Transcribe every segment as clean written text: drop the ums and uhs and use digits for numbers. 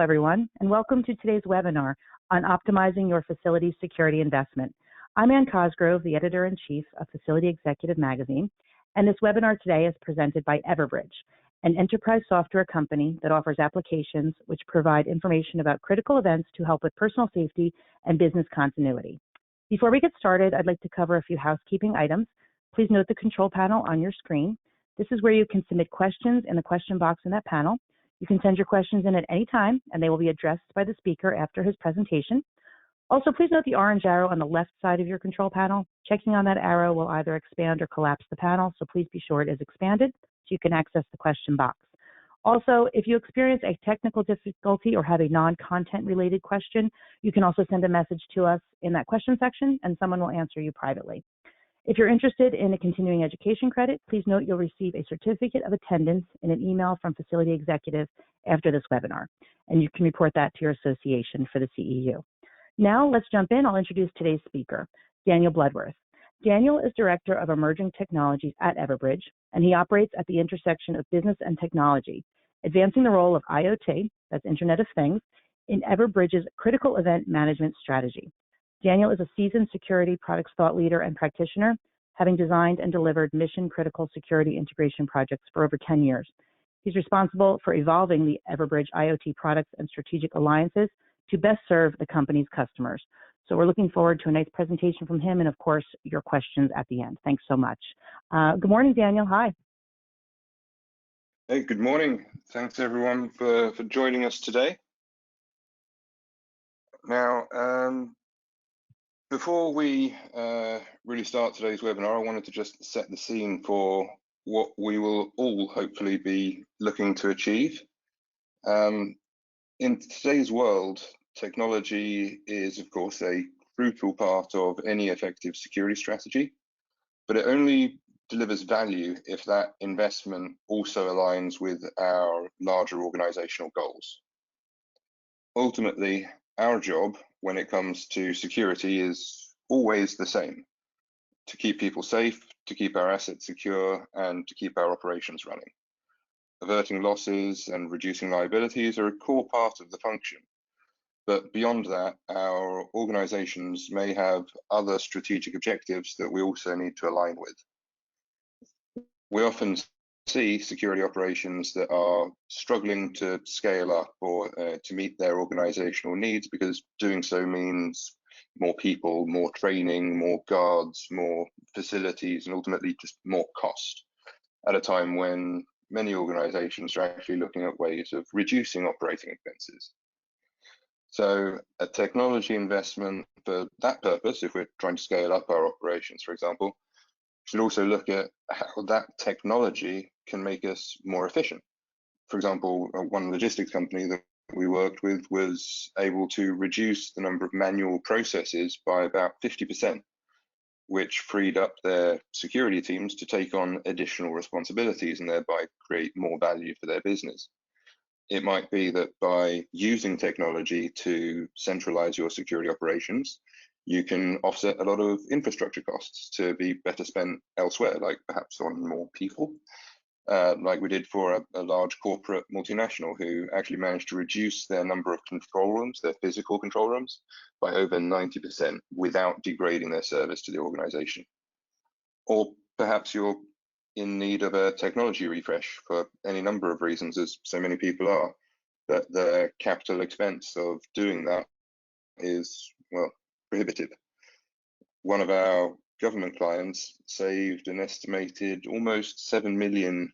everyone, and welcome to today's webinar on optimizing your facility security investment. I'm Ann Cosgrove, the editor-in-chief of Facility Executive Magazine, and this webinar today is presented by Everbridge, an enterprise software company that offers applications which provide information about critical events to help with personal safety and business continuity. Before we get started, I'd like to cover a few housekeeping items. Please note the control panel on your screen. This is where you can submit questions in the question box in that panel. You can send your questions in at any time, and they will be addressed by the speaker after his presentation. Also, please note the orange arrow on the left side of your control panel. Checking on that arrow will either expand or collapse the panel, so please be sure it is expanded so you can access the question box. Also, if you experience a technical difficulty or have a non-content related question, you can also send a message to us in that question section, and someone will answer you privately. If you're interested in a continuing education credit, please note you'll receive a certificate of attendance in an email from Facility Executive after this webinar, and you can report that to your association for the CEU. Now let's jump in. I'll introduce today's speaker, Daniel Bloodworth. Daniel is Director of Emerging Technologies at Everbridge, and he operates at the intersection of business and technology, advancing the role of IoT, that's Internet of Things, in Everbridge's critical event management strategy. Daniel is a seasoned security products thought leader and practitioner, having designed and delivered mission-critical security integration projects for over 10 years. He's responsible for evolving the Everbridge IoT products and strategic alliances to best serve the company's customers. So we're looking forward to a nice presentation from him and, of course, your questions at the end. Thanks so much. Good morning, Daniel. Hi. Hey, good morning. Thanks, everyone, for joining us today. Now, before we really start today's webinar, I wanted to just set the scene for what we will all hopefully be looking to achieve. In today's world, technology is, of course, a crucial part of any effective security strategy, but it only delivers value if that investment also aligns with our larger organizational goals. Ultimately, our job when it comes to security is always the same: to keep people safe, to keep our assets secure, and to keep our operations running. Averting losses and reducing liabilities are a core part of the function. But beyond that, our organizations may have other strategic objectives that we also need to align with. We often see security operations that are struggling to scale up or to meet their organizational needs, because doing so means more people, more training, more guards, more facilities, and ultimately just more cost, at a time when many organizations are actually looking at ways of reducing operating expenses. So a technology investment for that purpose, if we're trying to scale up our operations, for example, should also look at how that technology can make us more efficient. For example, one logistics company that we worked with was able to reduce the number of manual processes by about 50%, which freed up their security teams to take on additional responsibilities and thereby create more value for their business. It might be that by using technology to centralize your security operations, you can offset a lot of infrastructure costs to be better spent elsewhere, like perhaps on more people, like we did for a large corporate multinational who actually managed to reduce their number of control rooms, their physical control rooms, by over 90% without degrading their service to the organization. Or perhaps you're in need of a technology refresh for any number of reasons, as so many people are, but the capital expense of doing that is, well, prohibitive. One of our government clients saved an estimated almost $7 million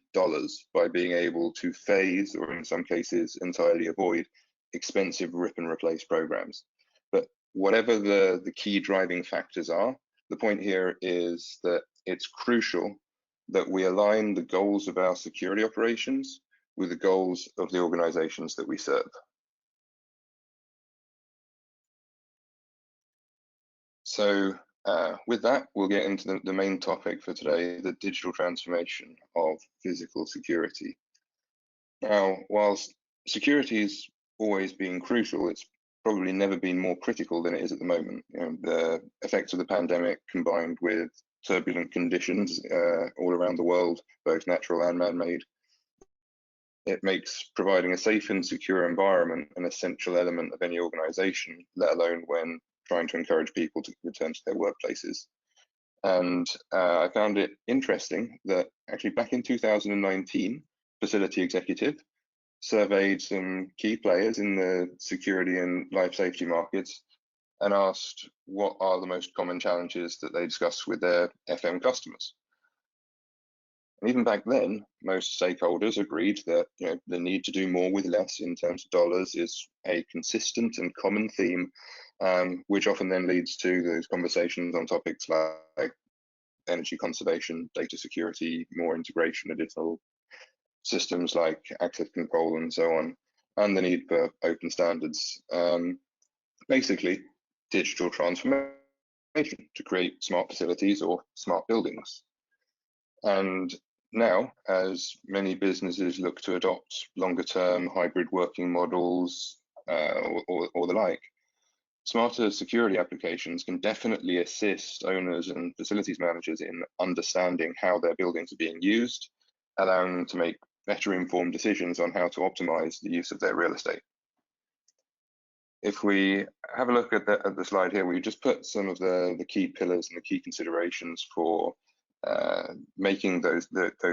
by being able to phase, or in some cases entirely avoid, expensive rip and replace programs. But whatever the key driving factors are, the point here is that it's crucial that we align the goals of our security operations with the goals of the organizations that we serve. So with that, we'll get into the main topic for today, the digital transformation of physical security. Now, whilst security has always been crucial, it's probably never been more critical than it is at the moment. You know, the effects of the pandemic combined with turbulent conditions all around the world, both natural and man-made, it makes providing a safe and secure environment an essential element of any organization, let alone when trying to encourage people to return to their workplaces. And I found it interesting that actually back in 2019, Facility Executive surveyed some key players in the security and life safety markets and asked what are the most common challenges that they discuss with their FM customers. And even back then, most stakeholders agreed that the need to do more with less in terms of dollars is a consistent and common theme, which often then leads to those conversations on topics like energy conservation, data security, more integration, additional systems like access control and so on, and the need for open standards. Basically, digital transformation to create smart facilities or smart buildings. And now, as many businesses look to adopt longer term hybrid working models or the like, smarter security applications can definitely assist owners and facilities managers in understanding how their buildings are being used, allowing them to make better informed decisions on how to optimize the use of their real estate. If we have a look at the slide here, we just put some of the key pillars and the key considerations for making those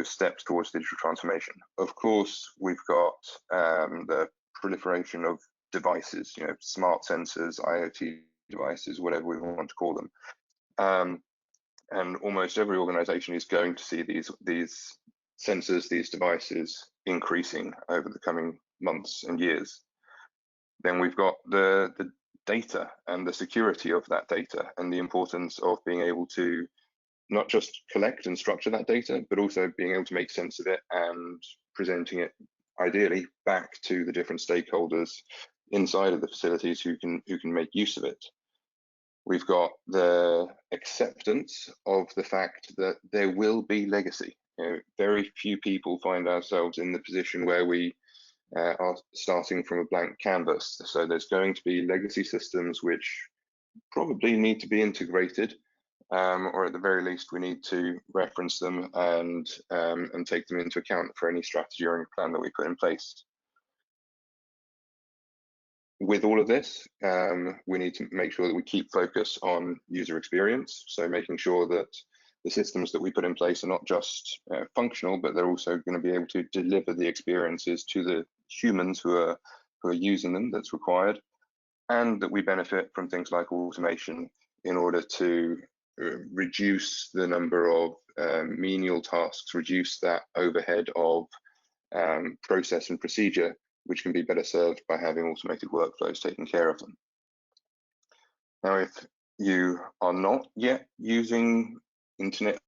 steps towards digital transformation. Of course, we've got the proliferation of devices, smart sensors, IoT devices, whatever we want to call them. And almost every organization is going to see these sensors, these devices increasing over the coming months and years. Then we've got the data and the security of that data and the importance of being able to not just collect and structure that data, but also being able to make sense of it and presenting it ideally back to the different stakeholders inside of the facilities who can make use of it. We've got the acceptance of the fact that there will be legacy. Very few people find ourselves in the position where we are starting from a blank canvas. So there's going to be legacy systems which probably need to be integrated, or at the very least, we need to reference them and take them into account for any strategy or any plan that we put in place. With all of this, we need to make sure that we keep focus on user experience. So making sure that the systems that we put in place are not just functional, but they're also going to be able to deliver the experiences to the humans who are using them that's required, and that we benefit from things like automation in order to reduce the number of menial tasks, reduce that overhead of process and procedure, which can be better served by having automated workflows taking care of them. Now, if you are not yet using Internet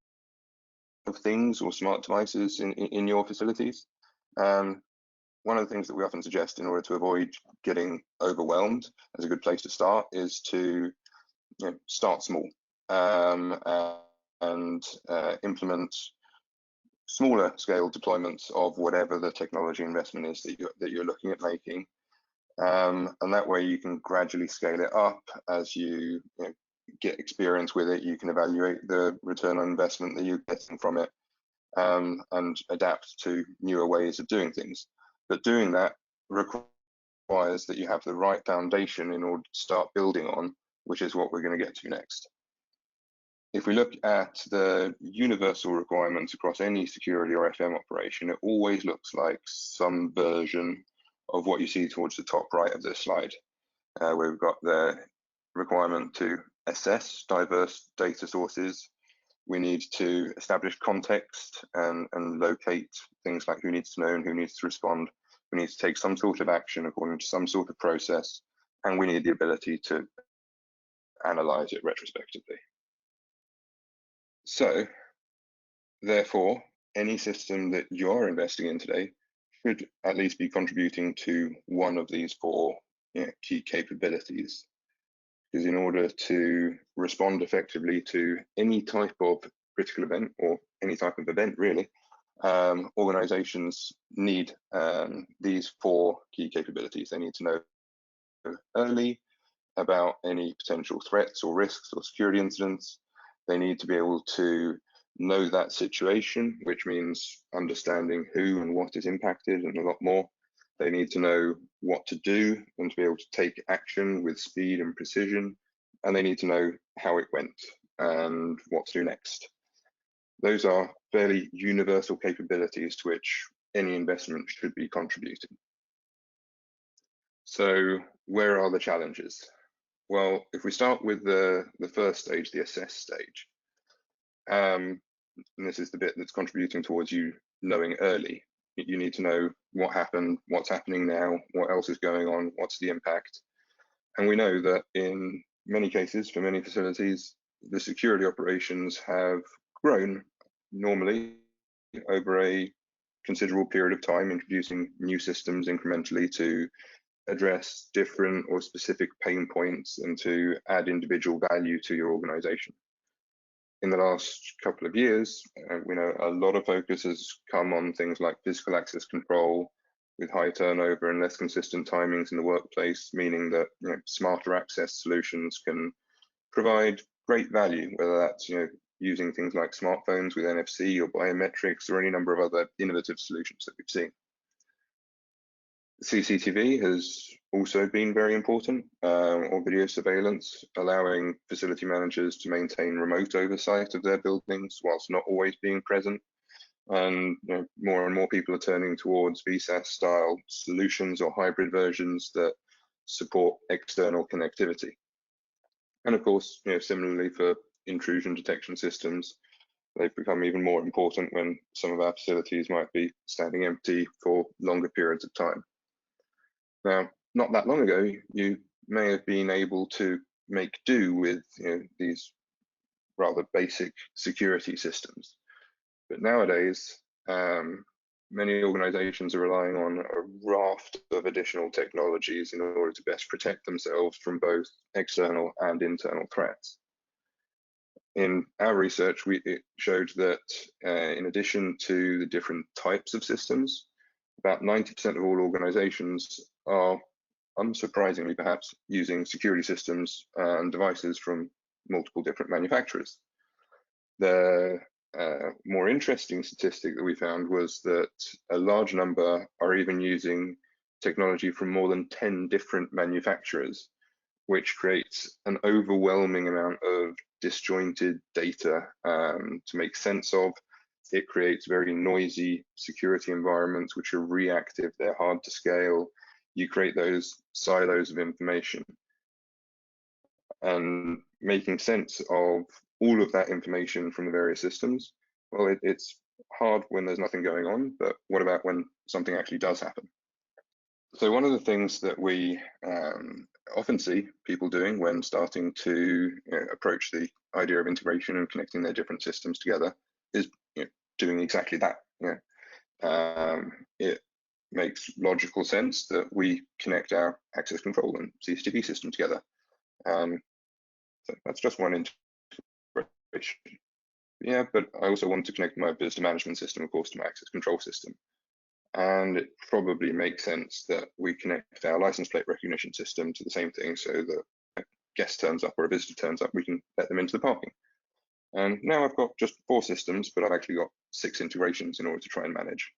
of Things or smart devices in your facilities, one of the things that we often suggest in order to avoid getting overwhelmed as a good place to start is to start small and implement smaller scale deployments of whatever the technology investment is that you're looking at making. And that way you can gradually scale it up as you get experience with it. You can evaluate the return on investment that you're getting from it, and adapt to newer ways of doing things. But doing that requires that you have the right foundation in order to start building on, which is what we're going to get to next. If we look at the universal requirements across any security or FM operation, it always looks like some version of what you see towards the top right of this slide, where we've got the requirement to assess diverse data sources. We need to establish context and locate things like who needs to know and who needs to respond. We need to take some sort of action according to some sort of process, and we need the ability to analyze it retrospectively. So, therefore, any system that you're investing in today should at least be contributing to one of these four key capabilities. Because in order to respond effectively to any type of critical event, or any type of event really, organizations need these four key capabilities. They need to know early about any potential threats or risks or security incidents. They need to be able to know that situation, which means understanding who and what is impacted and a lot more. They need to know what to do and to be able to take action with speed and precision. And they need to know how it went and what to do next. Those are fairly universal capabilities to which any investment should be contributing. So where are the challenges? Well, if we start with the first stage, the assess stage, and this is the bit that's contributing towards you knowing early. You need to know what happened, what's happening now, what else is going on, what's the impact. And we know that in many cases, for many facilities, the security operations have grown normally over a considerable period of time, introducing new systems incrementally to address different or specific pain points and to add individual value to your organization. In the last couple of years, we know a lot of focus has come on things like physical access control with high turnover and less consistent timings in the workplace, meaning that smarter access solutions can provide great value, whether that's using things like smartphones with NFC or biometrics or any number of other innovative solutions that we've seen. CCTV has also been very important, or video surveillance, allowing facility managers to maintain remote oversight of their buildings whilst not always being present. And more and more people are turning towards VSAS style solutions or hybrid versions that support external connectivity. And of course, similarly for intrusion detection systems, they've become even more important when some of our facilities might be standing empty for longer periods of time. Now, not that long ago, you may have been able to make do with these rather basic security systems. But nowadays, many organizations are relying on a raft of additional technologies in order to best protect themselves from both external and internal threats. In our research, it showed that in addition to the different types of systems, about 90% of all organizations are, unsurprisingly perhaps, using security systems and devices from multiple different manufacturers. The more interesting statistic that we found was that a large number are even using technology from more than 10 different manufacturers, which creates an overwhelming amount of disjointed data to make sense of. It creates very noisy security environments which are reactive, they're hard to scale. You create those silos of information. And making sense of all of that information from the various systems, well, it's hard when there's nothing going on, but what about when something actually does happen? So one of the things that we often see people doing when starting to approach the idea of integration and connecting their different systems together is doing exactly that. It makes logical sense that we connect our access control and CCTV system together. So that's just one integration. Yeah, but I also want to connect my visitor management system, of course, to my access control system. And it probably makes sense that we connect our license plate recognition system to the same thing, so that a guest turns up or a visitor turns up, we can let them into the parking. And now I've got just 4 systems, but I've actually got 6 integrations in order to try and manage.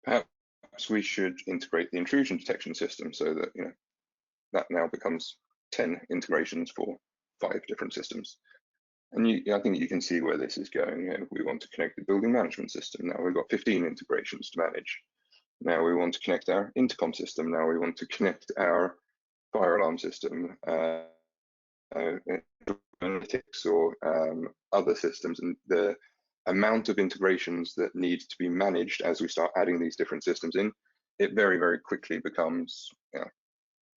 Perhaps we should integrate the intrusion detection system so that that now becomes 10 integrations for 5 different systems. And I think you can see where this is going. We want to connect the building management system. Now we've got 15 integrations to manage. Now we want to connect our intercom system. Now we want to connect our fire alarm system, analytics or other systems. And the amount of integrations that need to be managed as we start adding these different systems in, it very, very quickly becomes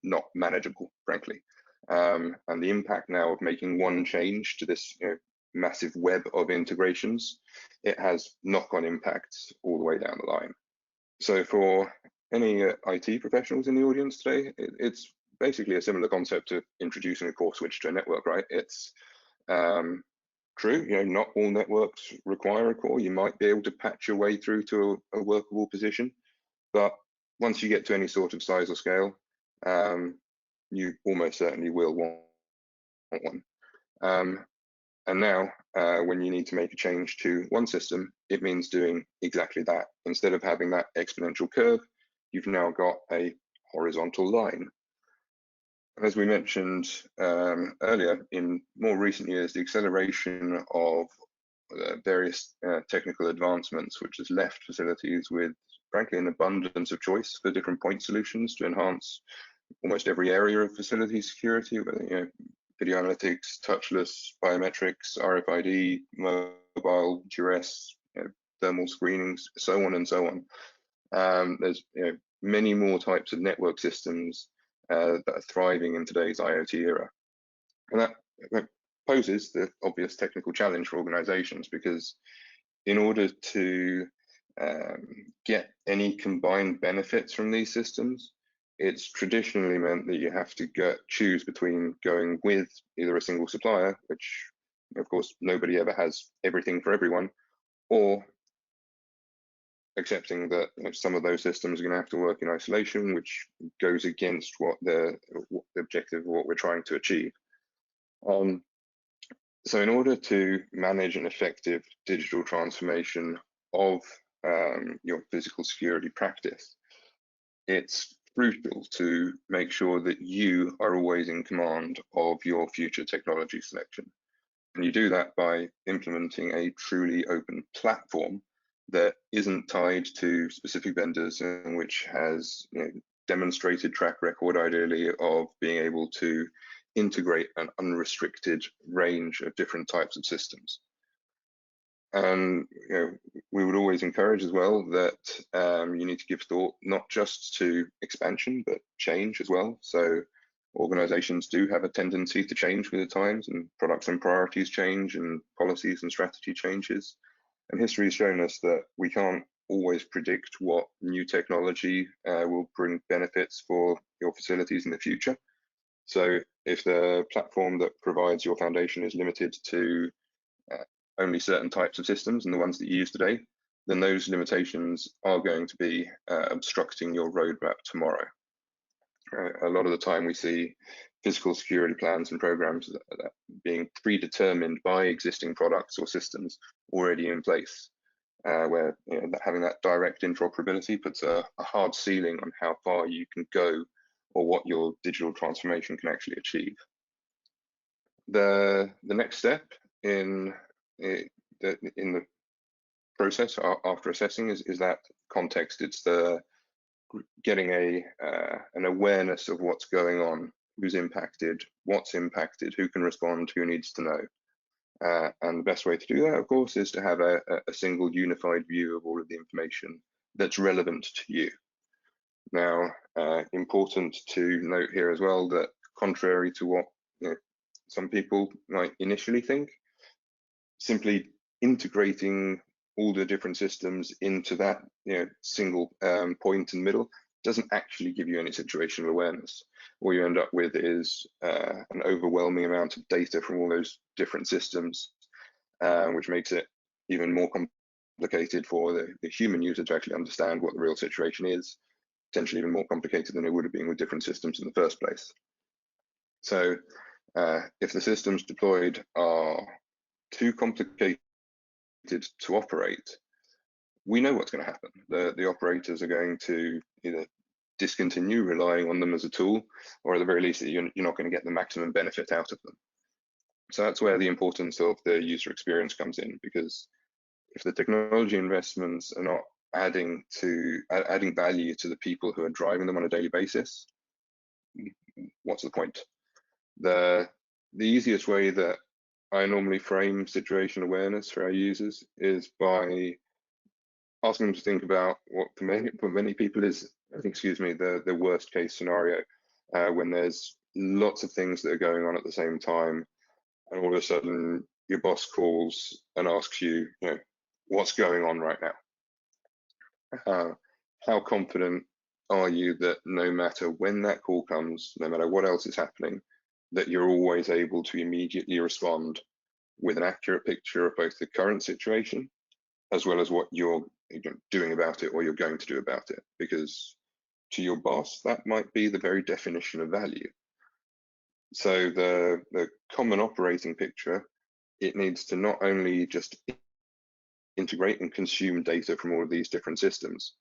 not manageable, frankly. And the impact now of making one change to this massive web of integrations, it has knock-on impacts all the way down the line. So for any IT professionals in the audience today, it's basically a similar concept to introducing a core switch to a network, right? It's true, not all networks require a core. You might be able to patch your way through to a workable position, but once you get to any sort of size or scale, you almost certainly will want one. And now, when you need to make a change to one system, it means doing exactly that. Instead of having that exponential curve, you've now got a horizontal line. As we mentioned earlier, in more recent years, the acceleration of various technical advancements, which has left facilities with, frankly, an abundance of choice for different point solutions to enhance almost every area of facility security, whether video analytics, touchless, biometrics, RFID, mobile, duress, thermal screenings, so on and so on. There's many more types of network systems that are thriving in today's IoT era, and that poses the obvious technical challenge for organizations, because in order to get any combined benefits from these systems, it's traditionally meant that you have to choose between going with either a single supplier, which of course nobody ever has everything for everyone, or accepting that some of those systems are going to have to work in isolation, which goes against what the objective of what we're trying to achieve. So in order to manage an effective digital transformation of your physical security practice, it's crucial to make sure that you are always in command of your future technology selection. And you do that by implementing a truly open platform that isn't tied to specific vendors, and which has demonstrated track record, ideally, of being able to integrate an unrestricted range of different types of systems. And we would always encourage as well that you need to give thought not just to expansion, but change as well. So organizations do have a tendency to change with the times, and products and priorities change, and policies and strategy changes. And history has shown us that we can't always predict what new technology will bring benefits for your facilities in the future. So if the platform that provides your foundation is limited to only certain types of systems and the ones that you use today, then those limitations are going to be obstructing your roadmap tomorrow. A lot of the time we see physical security plans and programs that being predetermined by existing products or systems already in place, where having that direct interoperability puts a hard ceiling on how far you can go or what your digital transformation can actually achieve. The next step in the process after assessing is that context. It's the getting an awareness of what's going on, who's impacted, what's impacted, who can respond, who needs to know. And the best way to do that, of course, is to have a single unified view of all of the information that's relevant to you. Now, important to note here as well that, contrary to what some people might initially think, simply integrating all the different systems into that single point in the middle doesn't actually give you any situational awareness. What you end up with is an overwhelming amount of data from all those different systems, which makes it even more complicated for the human user to actually understand what the real situation is, potentially even more complicated than it would have been with different systems in the first place. So if the systems deployed are too complicated to operate, we know what's going to happen. The operators are going to either discontinue relying on them as a tool, or at the very least, you're not going to get the maximum benefit out of them. So that's where the importance of the user experience comes in, because if the technology investments are not adding value to the people who are driving them on a daily basis, what's the point? The easiest way that I normally frame situation awareness for our users is by asking them to think about what for many people is, the worst case scenario, when there's lots of things that are going on at the same time, and all of a sudden your boss calls and asks you, what's going on right now? How confident are you that no matter when that call comes, no matter what else is happening, that you're always able to immediately respond with an accurate picture of both the current situation as well as what you're doing about it or you're going to do about it? Because to your boss, that might be the very definition of value. So the common operating picture it needs to not only just integrate and consume data from all of these different systems,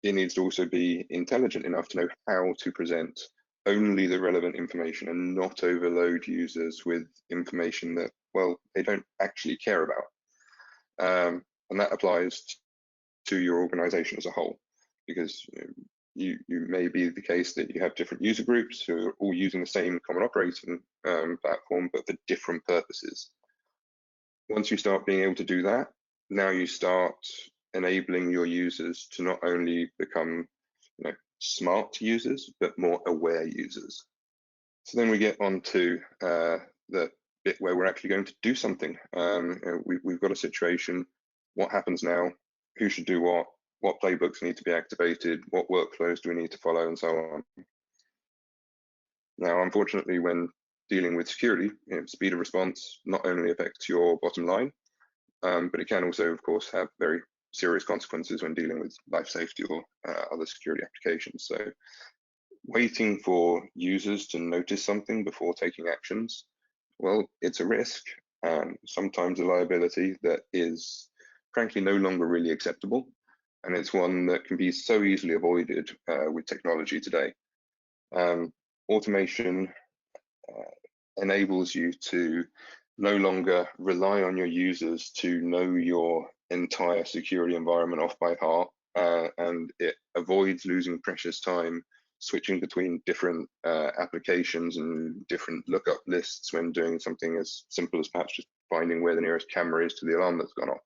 it needs to also be intelligent enough to know how to present only the relevant information and not overload users with information that, well, they don't actually care about. And that applies to your organization as a whole, because you may be the case that you have different user groups who are all using the same common operating platform, but for different purposes. Once you start being able to do that, now you start enabling your users to not only become smart users, but more aware users. So then we get on to the bit where we're actually going to do something. We've got a situation. What happens now? Who should do what? What playbooks need to be activated? What workflows do we need to follow, and so on? Now, unfortunately, when dealing with security, speed of response not only affects your bottom line, but it can also, of course, have very serious consequences when dealing with life safety or other security applications. So waiting for users to notice something before taking actions, well, it's a risk, and sometimes a liability that is frankly no longer really acceptable. And it's one that can be so easily avoided with technology today. Automation enables you to no longer rely on your users to know your entire security environment off by heart, and it avoids losing precious time switching between different applications and different lookup lists when doing something as simple as perhaps just finding where the nearest camera is to the alarm that's gone off.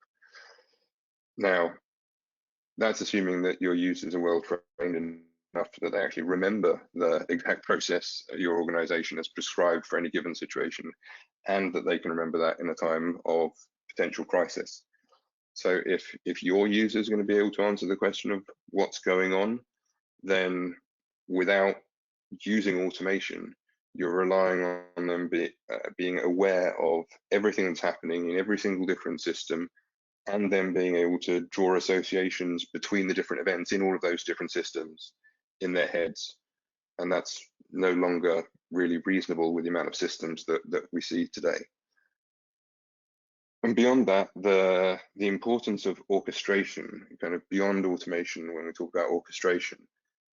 Now, that's assuming that your users are well trained enough that they actually remember the exact process your organization has prescribed for any given situation, and that they can remember that in a time of potential crisis. So if your users are going to be able to answer the question of what's going on, then without using automation, you're relying on them being aware of everything that's happening in every single different system, and then being able to draw associations between the different events in all of those different systems in their heads. And that's no longer really reasonable with the amount of systems that we see today. And beyond that, the importance of orchestration, kind of beyond automation, when we talk about orchestration,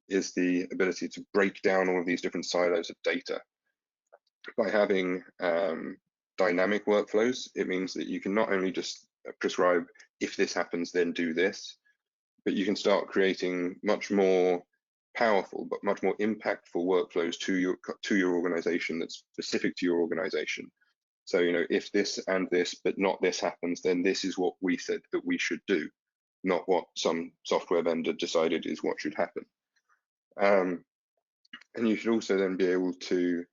is the ability to break down all of these different silos of data. By having dynamic workflows, it means that you can not only just prescribe, if this happens, then do this, but you can start creating much more powerful but much more impactful workflows to your organization that's specific to your organization. So, if this and this but not this happens, then this is what we said that we should do, not what some software vendor decided is what should happen. And you should also then be able to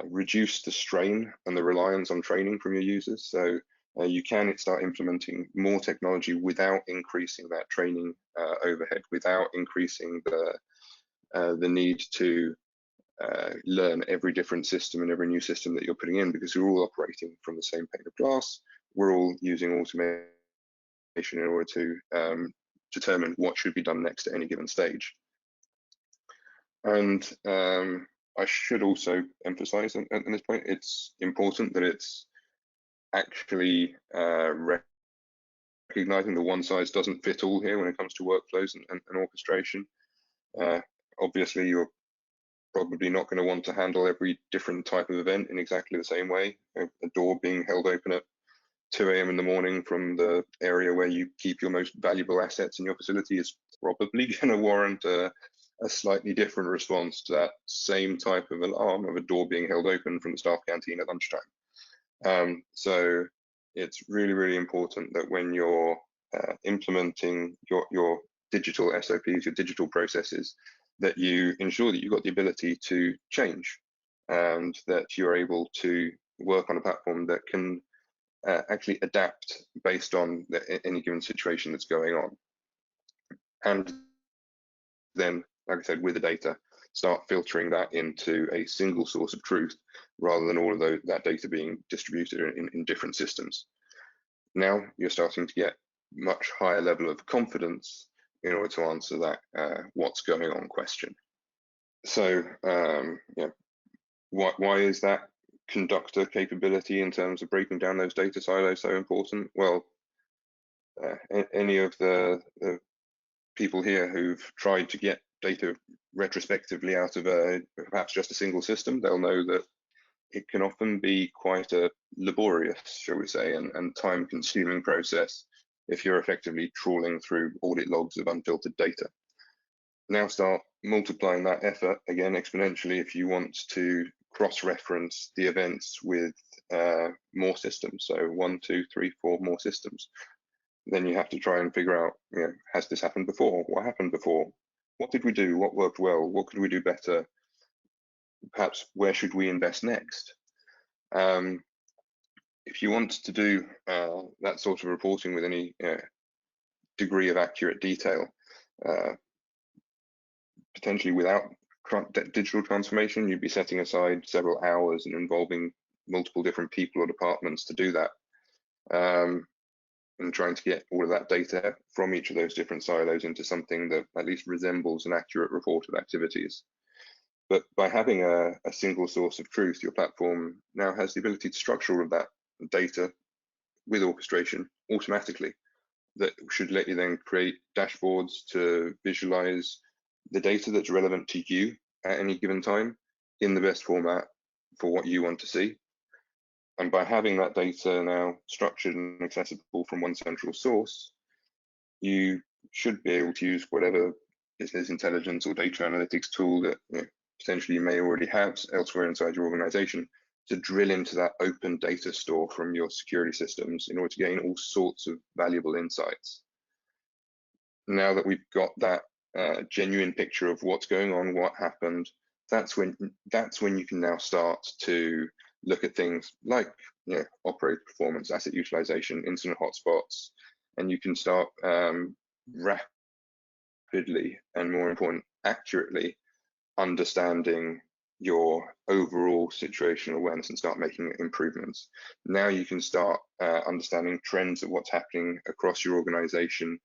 reduce the strain and the reliance on training from your users. So you can start implementing more technology without increasing that training overhead, without increasing the need to learn every different system and every new system that you're putting in, because you're all operating from the same pane of glass. We're all using automation in order to determine what should be done next at any given stage. And I should also emphasize at this point, it's important that it's actually recognizing the one size doesn't fit all here when it comes to workflows and orchestration. Obviously, you're probably not going to want to handle every different type of event in exactly the same way. A door being held open at 2 a.m. in the morning from the area where you keep your most valuable assets in your facility is probably going to warrant a slightly different response to that same type of alarm of a door being held open from the staff canteen at lunchtime. So it's really, really important that when you're implementing your digital SOPs, your digital processes, that you ensure that you've got the ability to change, and that you're able to work on a platform that can actually adapt based on any given situation that's going on. And then, like I said, with the data, start filtering that into a single source of truth, rather than all of that data being distributed in different systems. Now you're starting to get much higher level of confidence in order to answer that what's going on question. So why is that conductor capability in terms of breaking down those data silos so important? Well, any of the people here who've tried to get data retrospectively out of perhaps just a single system, they'll know that it can often be quite a laborious, shall we say, and time-consuming process if you're effectively trawling through audit logs of unfiltered data. Now start multiplying that effort again exponentially if you want to cross-reference the events with more systems, so 1, 2, 3, 4 more systems. Then you have to try and figure out, has this happened before? What happened before? What did we do? What worked well? What could we do better? Perhaps where should we invest next? If you want to do that sort of reporting with any degree of accurate detail, potentially without digital transformation, you'd be setting aside several hours and involving multiple different people or departments to do that, and trying to get all of that data from each of those different silos into something that at least resembles an accurate report of activities. But by having a single source of truth, your platform now has the ability to structure all of that data with orchestration automatically. That should let you then create dashboards to visualize the data that's relevant to you at any given time in the best format for what you want to see. And by having that data now structured and accessible from one central source, you should be able to use whatever business intelligence or data analytics tool that potentially you may already have elsewhere inside your organization to drill into that open data store from your security systems in order to gain all sorts of valuable insights. Now that we've got that genuine picture of what's going on, what happened, that's when you can now start to look at things like operator performance, asset utilization, incident hotspots, and you can start rapidly and, more important, accurately understanding your overall situational awareness and start making improvements. Now you can start understanding trends of what's happening across your organization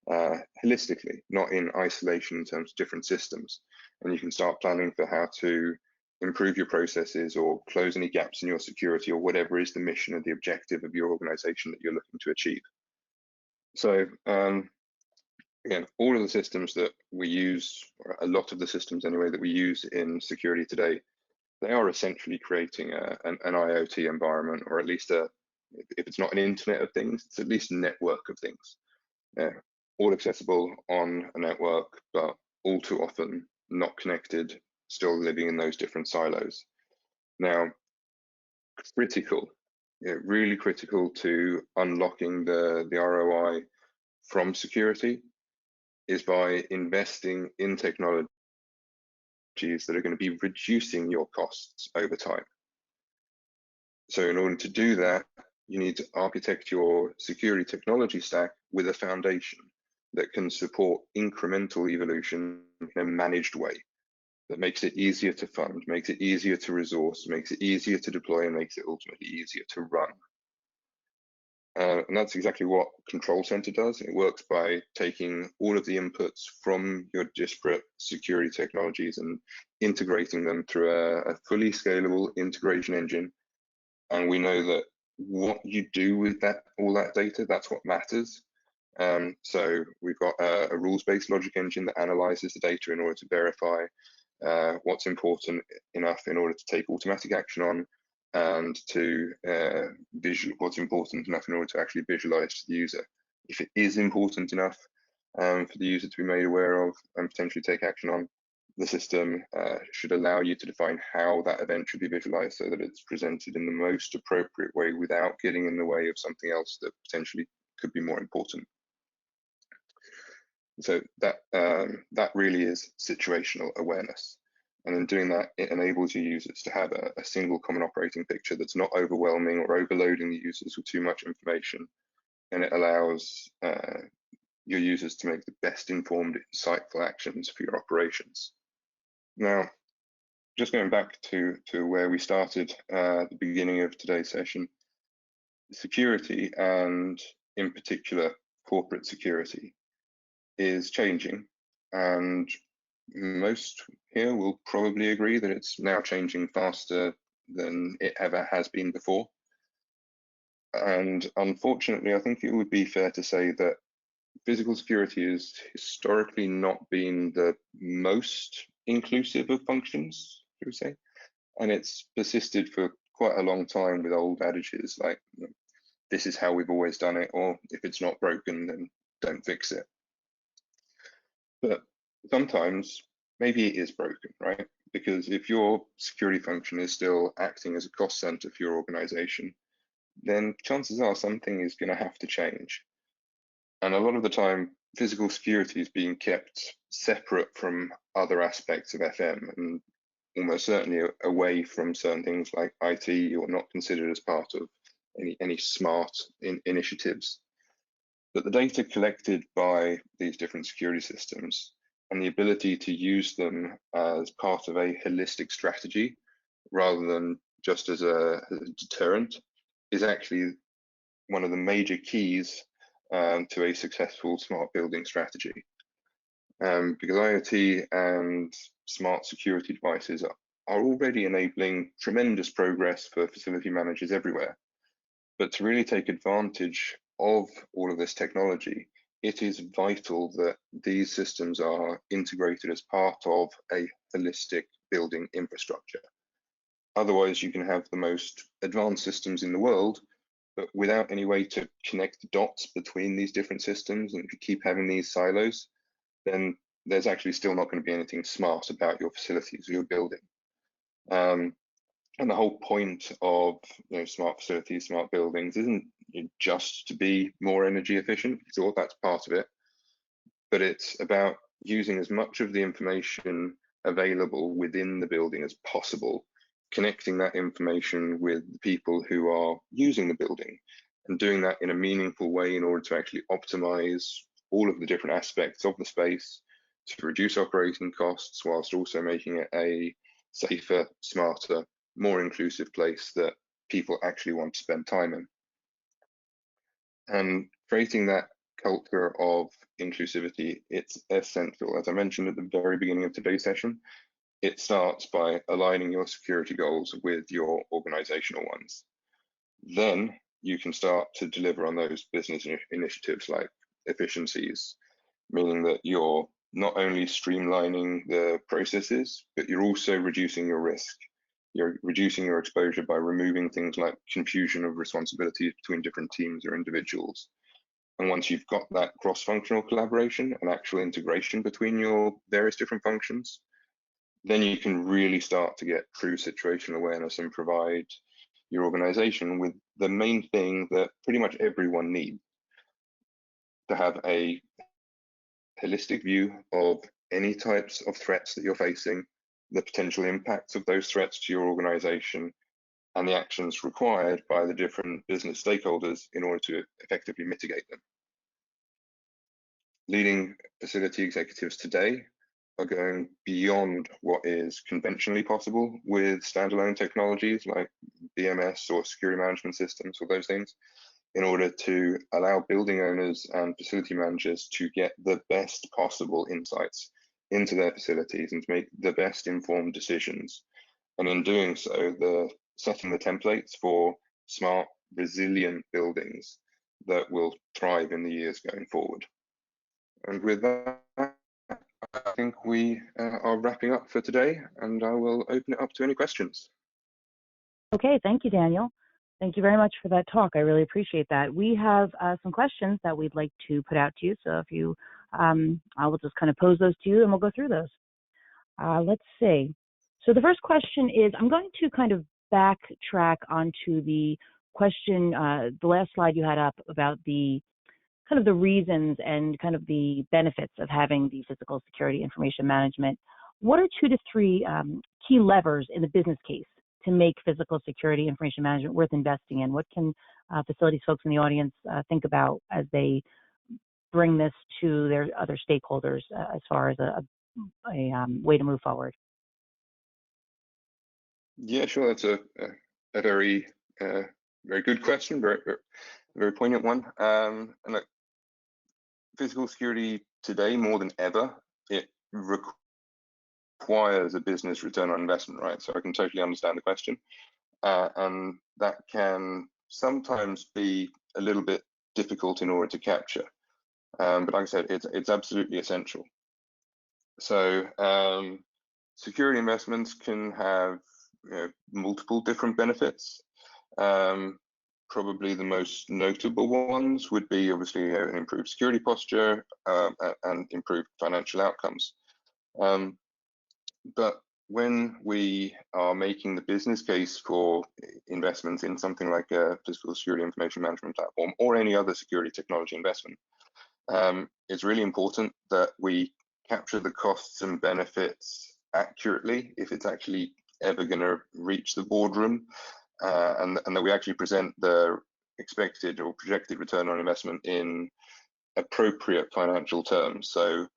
holistically, not in isolation in terms of different systems. And you can start planning for how to improve your processes or close any gaps in your security or whatever is the mission or the objective of your organization that you're looking to achieve. So again, all of the systems that we use, or a lot of the systems anyway, that we use in security today, they are essentially creating an IoT environment, or at least if it's not an Internet of Things, it's at least a network of things. All accessible on a network, but all too often not connected, still living in those different silos. Now, critical, really critical to unlocking the ROI from security is by investing in technologies that are going to be reducing your costs over time. So in order to do that, you need to architect your security technology stack with a foundation that can support incremental evolution in a managed way, that makes it easier to fund, makes it easier to resource, makes it easier to deploy, and makes it ultimately easier to run. And that's exactly what Control Center does. It works by taking all of the inputs from your disparate security technologies and integrating them through a fully scalable integration engine. And we know that what you do with all that data, that's what matters. So we've got a rules-based logic engine that analyzes the data in order to verify what's important enough in order to take automatic action on, and to what's important enough in order to actually visualize to the user. If it is important enough for the user to be made aware of and potentially take action on, the system should allow you to define how that event should be visualized so that it's presented in the most appropriate way without getting in the way of something else that potentially could be more important. So that really is situational awareness. And in doing that, it enables your users to have a single common operating picture that's not overwhelming or overloading the users with too much information. And it allows your users to make the best informed, insightful actions for your operations. Now, just going back to where we started at the beginning of today's session, security, and in particular, corporate security, is changing. And most here will probably agree that it's now changing faster than it ever has been before. And unfortunately, I think it would be fair to say that physical security has historically not been the most inclusive of functions, should we say? And it's persisted for quite a long time with old adages like, this is how we've always done it, or if it's not broken, then don't fix it. But sometimes maybe it is broken, right? Because if your security function is still acting as a cost center for your organization, then chances are something is going to have to change. And a lot of the time, physical security is being kept separate from other aspects of FM and almost certainly away from certain things like IT, or not considered as part of any smart initiatives. But the data collected by these different security systems and the ability to use them as part of a holistic strategy rather than just as a deterrent is actually one of the major keys to a successful smart building strategy. Because IoT and smart security devices are already enabling tremendous progress for facility managers everywhere. But to really take advantage of all of this technology, it is vital that these systems are integrated as part of a holistic building infrastructure. Otherwise, you can have the most advanced systems in the world, but without any way to connect the dots between these different systems, and if you keep having these silos, then there's actually still not going to be anything smart about your facilities or your building. And the whole point of smart facilities, smart buildings isn't just to be more energy efficient. Sure, that's part of it, but it's about using as much of the information available within the building as possible, connecting that information with the people who are using the building, and doing that in a meaningful way in order to actually optimize all of the different aspects of the space to reduce operating costs, whilst also making it a safer, smarter, more inclusive place that people actually want to spend time in. And creating that culture of inclusivity, it's essential. As I mentioned at the very beginning of today's session, it starts by aligning your security goals with your organizational ones. Then you can start to deliver on those business initiatives like efficiencies, meaning that you're not only streamlining the processes, but you're also reducing your risk. You're reducing your exposure by removing things like confusion of responsibilities between different teams or individuals. And once you've got that cross-functional collaboration and actual integration between your various different functions, then you can really start to get true situational awareness and provide your organization with the main thing that pretty much everyone needs: to have a holistic view of any types of threats that you're facing, the potential impacts of those threats to your organization, and the actions required by the different business stakeholders in order to effectively mitigate them. Leading facility executives today are going beyond what is conventionally possible with standalone technologies like BMS or security management systems or those things, in order to allow building owners and facility managers to get the best possible insights into their facilities and to make the best informed decisions. And in doing so, they're setting the templates for smart, resilient buildings that will thrive in the years going forward. And with that, I think we are wrapping up for today, and I will open it up to any questions. Okay, thank you, Daniel. Thank you very much for that talk. I really appreciate that. We have some questions that we'd like to put out to you. So if you, I will just kind of pose those to you and we'll go through those. Let's see. So the first question is, I'm going to kind of backtrack onto the question, the last slide you had up about the kind of the reasons and kind of the benefits of having the physical security information management. What are 2 to 3 key levers in the business case to make physical security information management worth investing in? What can facilities folks in the audience think about as they bring this to their other stakeholders as far as a way to move forward? Yeah, sure. That's a very very good question, very poignant one. And look, physical security today more than ever, it requires a business return on investment, right? So I can totally understand the question. and that can sometimes be a little bit difficult in order to capture. But like I said, it's absolutely essential. So security investments can have multiple different benefits. Probably the most notable ones would be obviously an improved security posture and improved financial outcomes. But when we are making the business case for investments in something like a physical security information management platform or any other security technology investment, it's really important that we capture the costs and benefits accurately if it's actually ever going to reach the boardroom, and that we actually present the expected or projected return on investment in appropriate financial terms. So,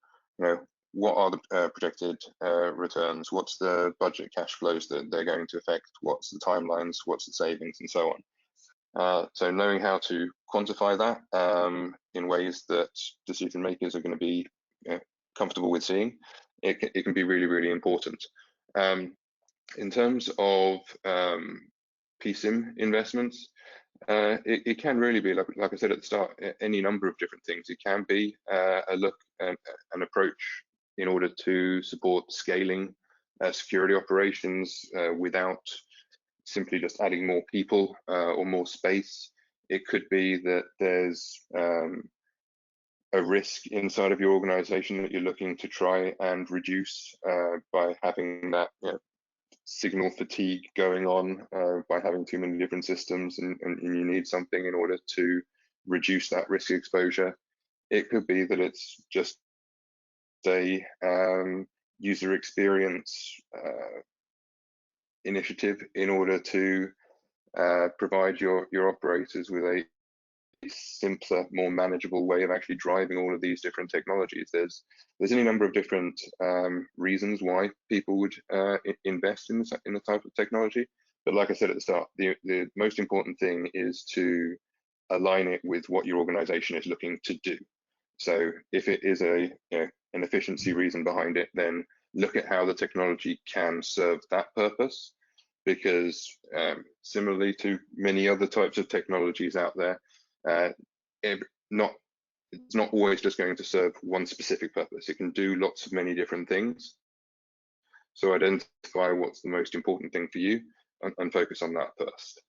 what are the projected returns? What's the budget cash flows that they're going to affect? What's the timelines? What's the savings, and so on. So knowing how to quantify that in ways that decision makers are going to be comfortable with seeing, it can be really, really important. In terms of PSIM investments, it can really be, like I said at the start, any number of different things. It can be a look and an approach in order to support scaling security operations without simply just adding more people or more space. It could be that there's a risk inside of your organization that you're looking to try and reduce by having that signal fatigue going on, by having too many different systems, and you need something in order to reduce that risk exposure. It could be that it's just a user experience initiative in order to provide your operators with a simpler, more manageable way of actually driving all of these different technologies. There's any number of different reasons why people would invest in the type of technology. But like I said at the start, the most important thing is to align it with what your organization is looking to do. So if it is an efficiency reason behind it, then look at how the technology can serve that purpose. Because similarly to many other types of technologies out there, it's not always just going to serve one specific purpose. It can do lots of many different things. So identify what's the most important thing for you and focus on that first.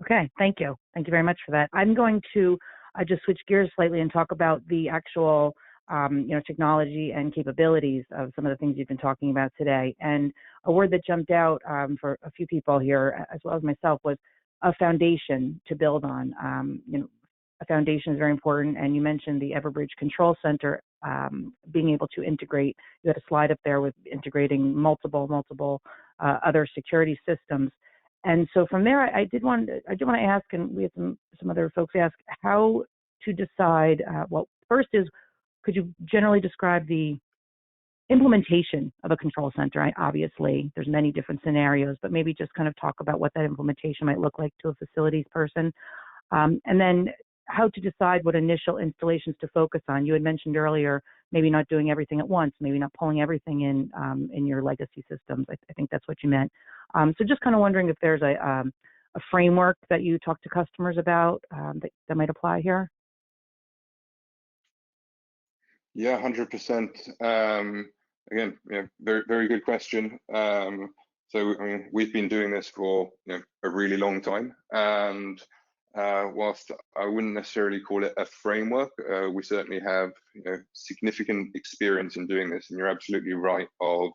Okay, thank you. Thank you very much for that. I'm going to just switch gears slightly and talk about the actual technology and capabilities of some of the things you've been talking about today. And a word that jumped out for a few people here, as well as myself, was a foundation to build on. A foundation is very important. And you mentioned the Everbridge Control Center being able to integrate. You had a slide up there with integrating multiple other security systems. And so from there, I did want to ask, and we had some other folks ask, how to decide. Well, first is, could you generally describe the implementation of a control center? Obviously, there's many different scenarios, but maybe just kind of talk about what that implementation might look like to a facilities person. And then how to decide what initial installations to focus on. You had mentioned earlier, maybe not doing everything at once, maybe not pulling everything in your legacy systems. I think that's what you meant. So just kind of wondering if there's a framework that you talk to customers about that might apply here. Yeah, 100%. Again, very, very good question. So, I mean, we've been doing this for a really long time, and whilst I wouldn't necessarily call it a framework, we certainly have significant experience in doing this. And you're absolutely right of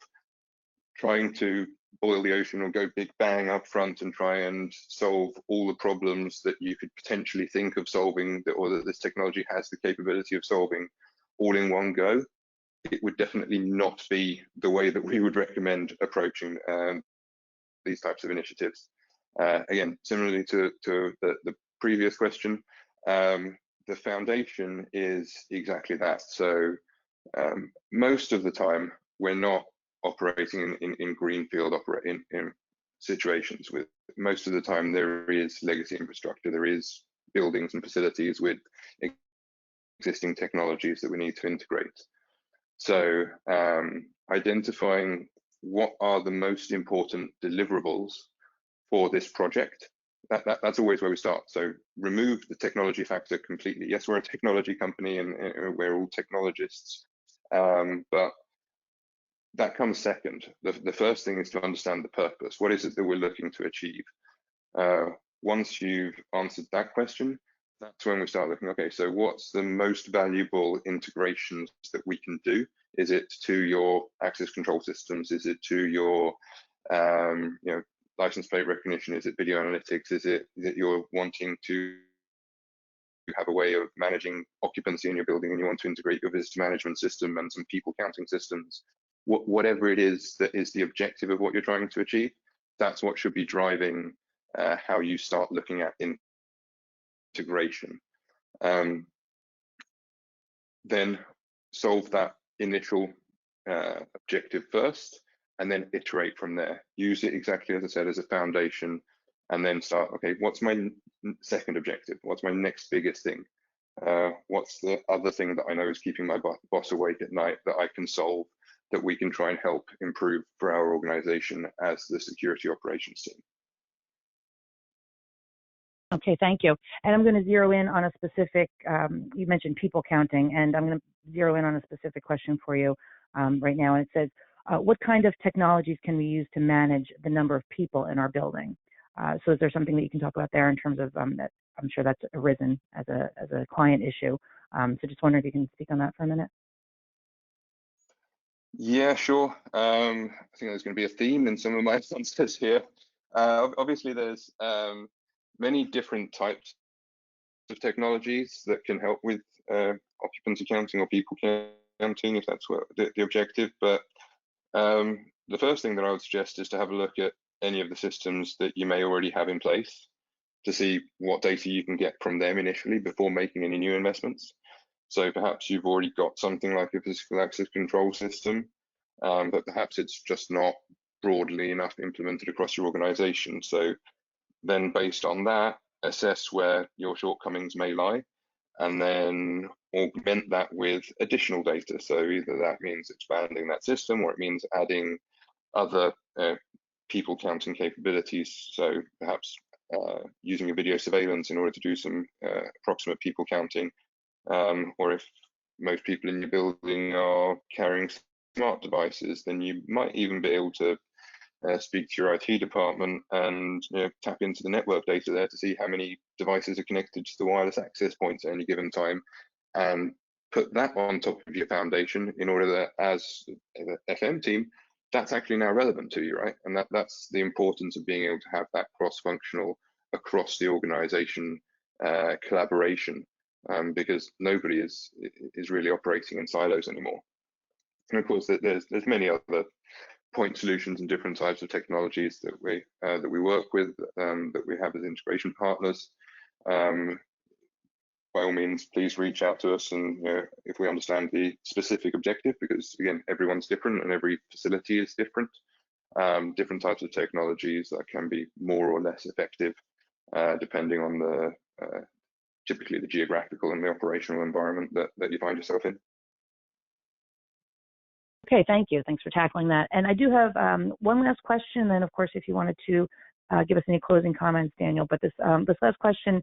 trying to boil the ocean or go big bang up front and try and solve all the problems that you could potentially think of solving, or that this technology has the capability of solving, all in one go. It would definitely not be the way that we would recommend approaching these types of initiatives. Again, similarly to the previous question, the foundation is exactly that. So most of the time, we're not operating in greenfield in situations. With most of the time, there is legacy infrastructure, there is buildings and facilities with existing technologies that we need to integrate. So identifying what are the most important deliverables for this project. That's always where we start. So remove the technology factor completely. Yes, we're a technology company and we're all technologists, but that comes second. The first thing is to understand the purpose. What is it that we're looking to achieve? Once you've answered that question, that's when we start looking, okay, so what's the most valuable integrations that we can do? Is it to your access control systems? Is it to your license plate recognition? Is it video analytics? Is it that you're wanting to have a way of managing occupancy in your building and you want to integrate your visitor management system and some people counting systems? Whatever it is that is the objective of what you're trying to achieve, that's what should be driving how you start looking at integration. Then solve that initial objective first, and then iterate from there. Use it exactly as I said as a foundation, and then start, okay, what's my second objective? What's my next biggest thing? What's the other thing that I know is keeping my boss awake at night that I can solve, that we can try and help improve for our organization as the security operations team? Okay, thank you. And I'm going to zero in on a specific, you mentioned people counting, and I'm going to zero in on a specific question for you right now. And it says, what kind of technologies can we use to manage the number of people in our building? So is there something that you can talk about there in terms of that? I'm sure that's arisen as a client issue. So just wondering if you can speak on that for a minute. Yeah, sure. I think there's going to be a theme in some of my answers here. Obviously, there's many different types of technologies that can help with occupancy counting or people counting, if that's what the objective. But the first thing that I would suggest is to have a look at any of the systems that you may already have in place to see what data you can get from them initially before making any new investments. So perhaps you've already got something like a physical access control system, but perhaps it's just not broadly enough implemented across your organization. So then based on that, assess where your shortcomings may lie, and then augment that with additional data. So either that means expanding that system, or it means adding other people counting capabilities. So perhaps using a video surveillance in order to do some approximate people counting, or if most people in your building are carrying smart devices, then you might even be able to speak to your IT department and tap into the network data there to see how many devices are connected to the wireless access points at any given time, and put that on top of your foundation in order that as an FM team, that's actually now relevant to you, right? And that's the importance of being able to have that cross-functional across the organization collaboration, because nobody is really operating in silos anymore. And of course, there's many other point solutions and different types of technologies that we work with, that we have as integration partners. By all means, please reach out to us, and if we understand the specific objective, because again, everyone's different and every facility is different. Different types of technologies that can be more or less effective, depending on the typically the geographical and the operational environment that you find yourself in. Okay, thank you. Thanks for tackling that. And I do have one last question, and then of course, if you wanted to give us any closing comments, Daniel. But this last question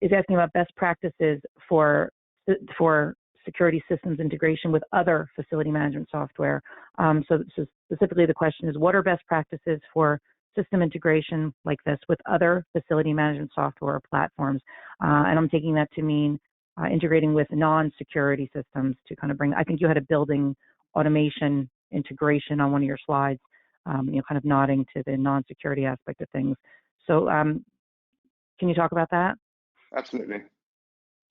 is asking about best practices for security systems integration with other facility management software. So specifically, the question is, what are best practices for system integration like this with other facility management software or platforms? And I'm taking that to mean integrating with non-security systems to kind of bring, I think you had a building automation integration on one of your slides, kind of nodding to the non-security aspect of things. So can you talk about that? Absolutely.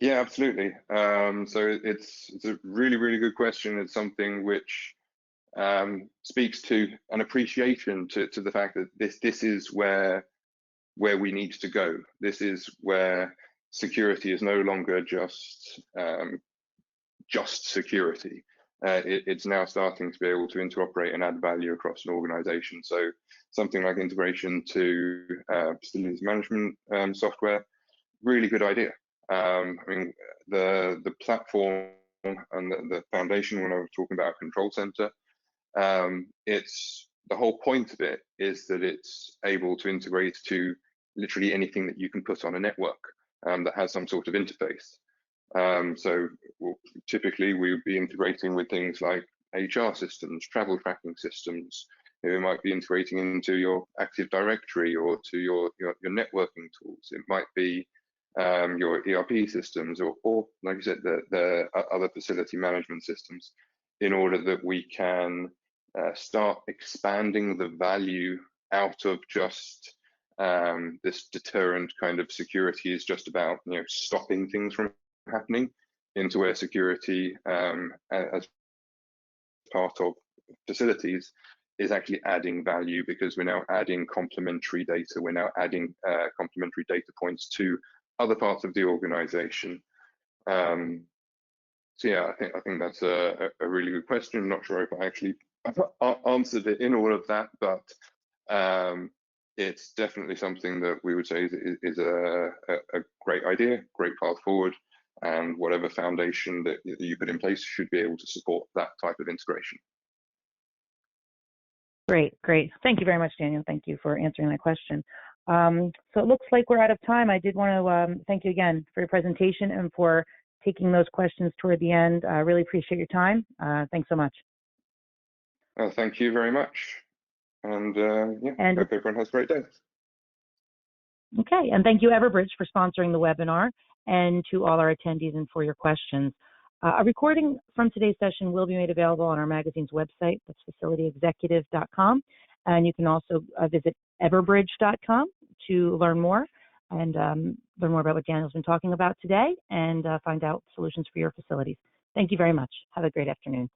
Yeah, absolutely. So it's a really, really good question. It's something which speaks to an appreciation to the fact that this is where we need to go. This is where security is no longer just security. It's now starting to be able to interoperate and add value across an organization. So something like integration to facilities management software, really good idea. I mean, the platform and the foundation, when I was talking about control center, It's the whole point of it is that it's able to integrate to literally anything that you can put on a network that has some sort of interface. So typically we would be integrating with things like HR systems, travel tracking systems. It might be integrating into your Active Directory or to your networking tools. It might be your ERP systems or like I said, the other facility management systems, in order that we can start expanding the value out of just this deterrent kind of security is just about stopping things from happening, into where security as part of facilities is actually adding value, because we're now adding complementary data. We're now adding complementary data points to other parts of the organization. So yeah, I think that's a really good question. I'm not sure if I actually answered it in all of that, but it's definitely something that we would say is a great idea, great path forward, and whatever foundation that you put in place should be able to support that type of integration. Great. Thank you very much, Daniel. Thank you for answering that question. So it looks like we're out of time. I did want to thank you again for your presentation and for taking those questions toward the end. I really appreciate your time. Thanks so much. Thank you very much. And yeah, hope everyone has a great day. Okay, and thank you, Everbridge, for sponsoring the webinar, and to all our attendees and for your questions. A recording from today's session will be made available on our magazine's website. That's facilityexecutive.com. And you can also visit everbridge.com to learn more and learn more about what Daniel's been talking about today and find out solutions for your facilities. Thank you very much. Have a great afternoon.